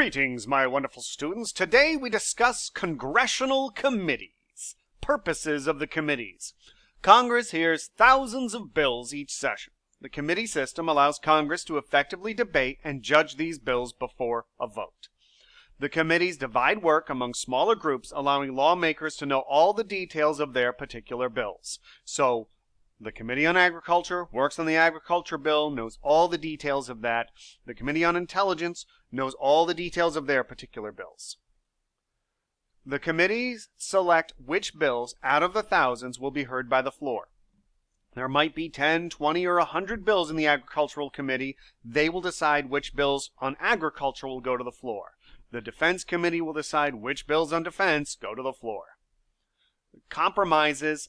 Greetings, my wonderful students. Today we discuss congressional committees. Purposes of the committees. Congress hears thousands of bills each session. The committee system allows Congress to effectively debate and judge these bills before a vote. The committees divide work among smaller groups, allowing lawmakers to know all the details of their particular bills. So, the Committee on Agriculture works on the agriculture bill, knows all the details of that. The Committee on Intelligence knows all the details of their particular bills. The committees select which bills out of the thousands will be heard by the floor. There might be 10, 20, or 100 bills in the Agricultural Committee. They will decide which bills on agriculture will go to the floor. The Defense Committee will decide which bills on defense go to the floor. Compromises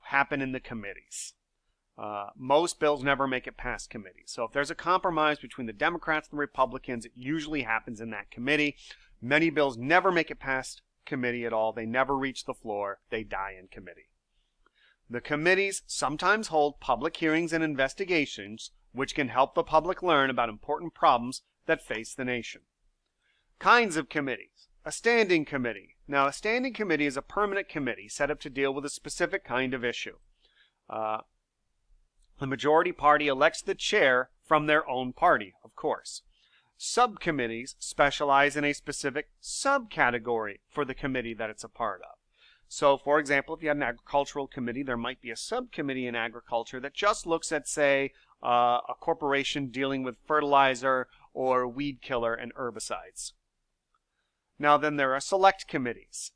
happen in the committees. Most bills never make it past committee. So if there's a compromise between the Democrats and the Republicans, it usually happens in that committee. Many bills never make it past committee at all. They never reach the floor. They die in committee. The committees sometimes hold public hearings and investigations, which can help the public learn about important problems that face the nation. Kinds of committees. A standing committee. Now, a standing committee is a permanent committee set up to deal with a specific kind of issue. The majority party elects the chair from their own party, of course. Subcommittees specialize in a specific subcategory for the committee that it's a part of. So, for example, if you had an agricultural committee, there might be a subcommittee in agriculture that just looks at, say, a corporation dealing with fertilizer or weed killer and herbicides. Now then, there are select committees.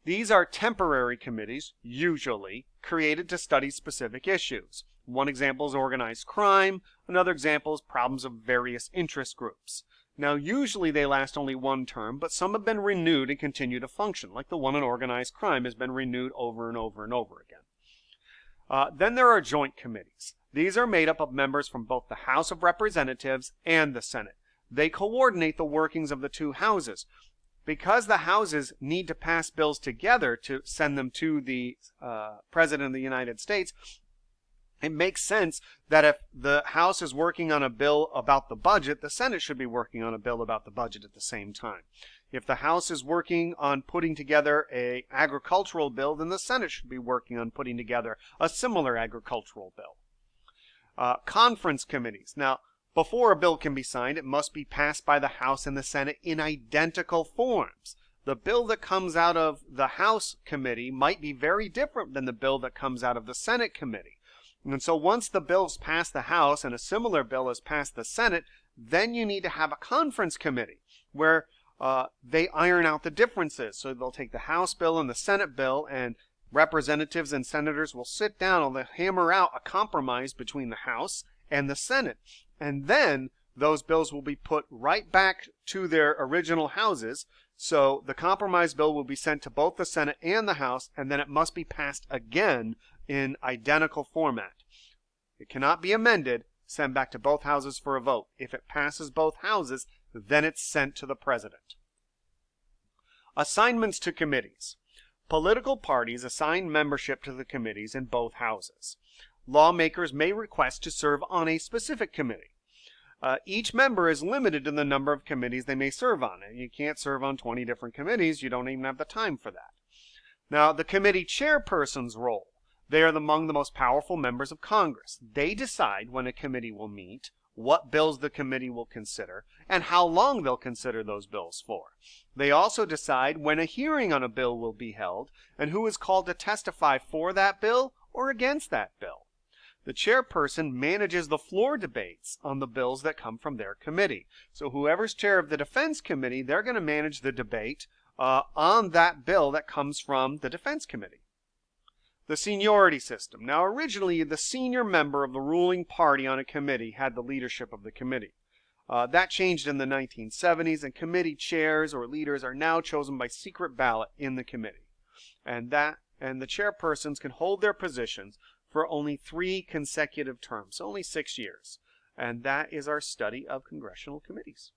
These are temporary committees, usually, created to study specific issues. One example is organized crime. Another example is problems of various interest groups. Now, usually they last only one term, but some have been renewed and continue to function, like the one on organized crime has been renewed over and over and over again. Then there are joint committees. These are made up of members from both the House of Representatives and the Senate. They coordinate the workings of the two houses. Because the houses need to pass bills together to send them to the President of the United States, it makes sense that if the House is working on a bill about the budget, the Senate should be working on a bill about the budget at the same time. If the House is working on putting together an agricultural bill, then the Senate should be working on putting together a similar agricultural bill. Conference committees. Now, before a bill can be signed, it must be passed by the House and the Senate in identical forms. The bill that comes out of the House committee might be very different than the bill that comes out of the Senate committee. And so once the bill's passed the House and a similar bill has passed the Senate, then you need to have a conference committee where they iron out the differences. So they'll take the House bill and the Senate bill, and representatives and senators will sit down and they'll hammer out a compromise between the House and the Senate. And then those bills will be put right back to their original houses. So the compromise bill will be sent to both the Senate and the House, and then it must be passed again in identical format. It cannot be amended, sent back to both houses for a vote. If it passes both houses, then it's sent to the President. Assignments to committees. Political parties assign membership to the committees in both houses. Lawmakers may request to serve on a specific committee. Each member is limited to the number of committees they may serve on. You can't serve on 20 different committees. You don't even have the time for that. Now, the committee chairperson's role. They are among the most powerful members of Congress. They decide when a committee will meet, what bills the committee will consider, and how long they'll consider those bills for. They also decide when a hearing on a bill will be held, and who is called to testify for that bill or against that bill. The chairperson manages the floor debates on the bills that come from their committee. So whoever's chair of the Defense Committee, they're going to manage the debate on that bill that comes from the Defense Committee. The seniority system. Now, originally, the senior member of the ruling party on a committee had the leadership of the committee. That changed in the 1970s, and committee chairs or leaders are now chosen by secret ballot in the committee. And the chairpersons can hold their positions for only 3 consecutive terms, only 6 years. And that is our study of congressional committees.